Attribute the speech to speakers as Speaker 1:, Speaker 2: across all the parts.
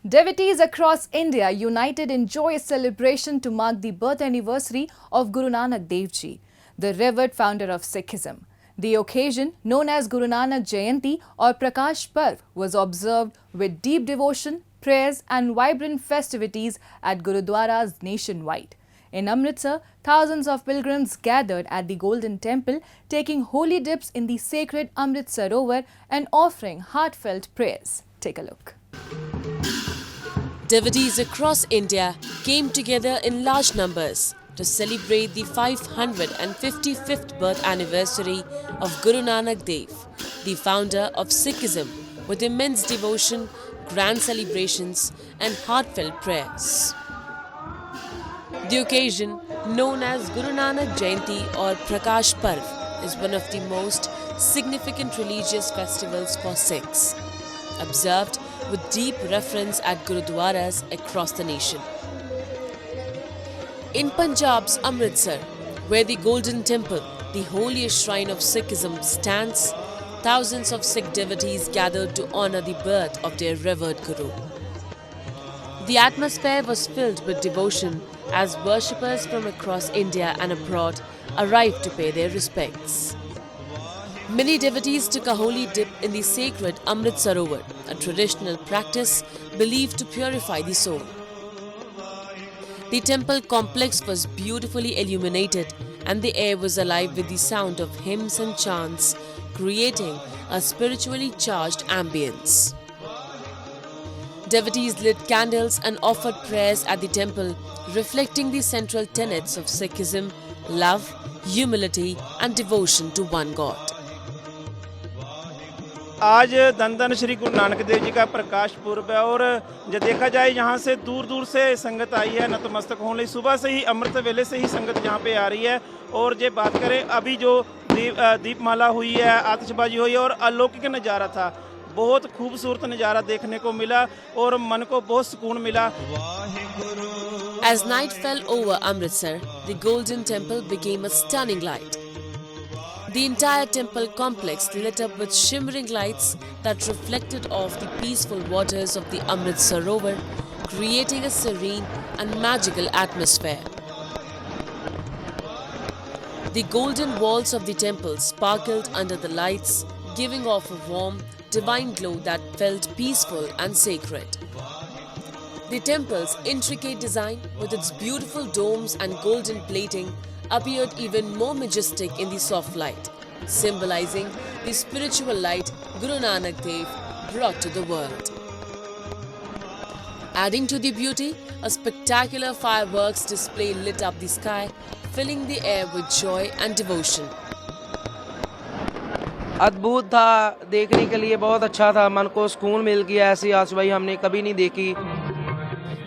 Speaker 1: Devotees across India united in joyous celebration to mark the birth anniversary of Guru Nanak Dev Ji, the revered founder of Sikhism. The occasion, known as Guru Nanak Jayanti or Prakash Parv, was observed with deep devotion, prayers and vibrant festivities at Gurudwaras nationwide. In Amritsar, thousands of pilgrims gathered at the Golden Temple, taking holy dips in the sacred Amrit Sarovar and offering heartfelt prayers. Take a look.
Speaker 2: Devotees across India came together in large numbers to celebrate the 555th birth anniversary of Guru Nanak Dev, the founder of Sikhism, with immense devotion, grand celebrations and heartfelt prayers. The occasion, known as Guru Nanak Jayanti or Prakash Parv, is one of the most significant religious festivals for Sikhs, observed with deep reverence at Gurudwaras across the nation. In Punjab's Amritsar, where the Golden Temple, the holiest shrine of Sikhism, stands, thousands of Sikh devotees gathered to honor the birth of their revered Guru. The atmosphere was filled with devotion as worshippers from across India and abroad arrived to pay their respects. Many devotees took a holy dip in the sacred Amrit Sarovar, a traditional practice believed to purify the soul. The temple complex was beautifully illuminated and the air was alive with the sound of hymns and chants, creating a spiritually charged ambience. Devotees lit candles and offered prayers at the temple, reflecting the central tenets of Sikhism: love, humility and devotion to one God.
Speaker 3: आज धन धन श्री गुरु नानक देव जी का प्रकाश पूर्व है और जब देखा जाए यहाँ से दूर दूर से संगत आई है नतमस्तक होने। सुबह से ही अमृत वेले से ही संगत यहाँ पे आ रही है और जे बात करें अभी जो दीपमाला हुई है, आतिशबाजी हुई है और अलौकिक नज़ारा था। बहुत खूबसूरत नज़ारा देखने को मिला और मन को बहुत सुकून मिला।
Speaker 2: As night fell over Amritsar, the Golden Temple became a stunning light. The entire temple complex lit up with shimmering lights that reflected off the peaceful waters of the Amrit Sarovar, creating a serene and magical atmosphere. The golden walls of the temple sparkled under the lights, giving off a warm, divine glow that felt peaceful and sacred. The temple's intricate design, with its beautiful domes and golden plating, appeared even more majestic in the soft light, symbolizing the spiritual light Guru Nanak Dev brought to the world. Adding to the beauty, a spectacular fireworks display lit up the sky, filling the air with joy and devotion.
Speaker 4: अद्भुत था, देखने के लिए बहुत अच्छा था, मन को सुकून मिल गया। ऐसी आतिशबाजी हमने कभी नहीं देखी।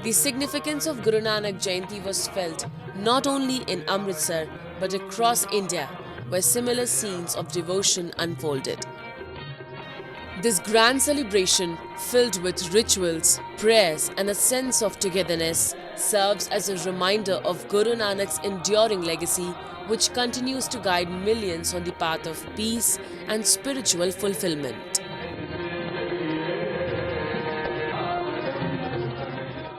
Speaker 2: The significance of Guru Nanak Jayanti was felt not only in Amritsar but across India, where similar scenes of devotion unfolded. This grand celebration, filled with rituals, prayers and a sense of togetherness, serves as a reminder of Guru Nanak's enduring legacy, which continues to guide millions on the path of peace and spiritual fulfillment.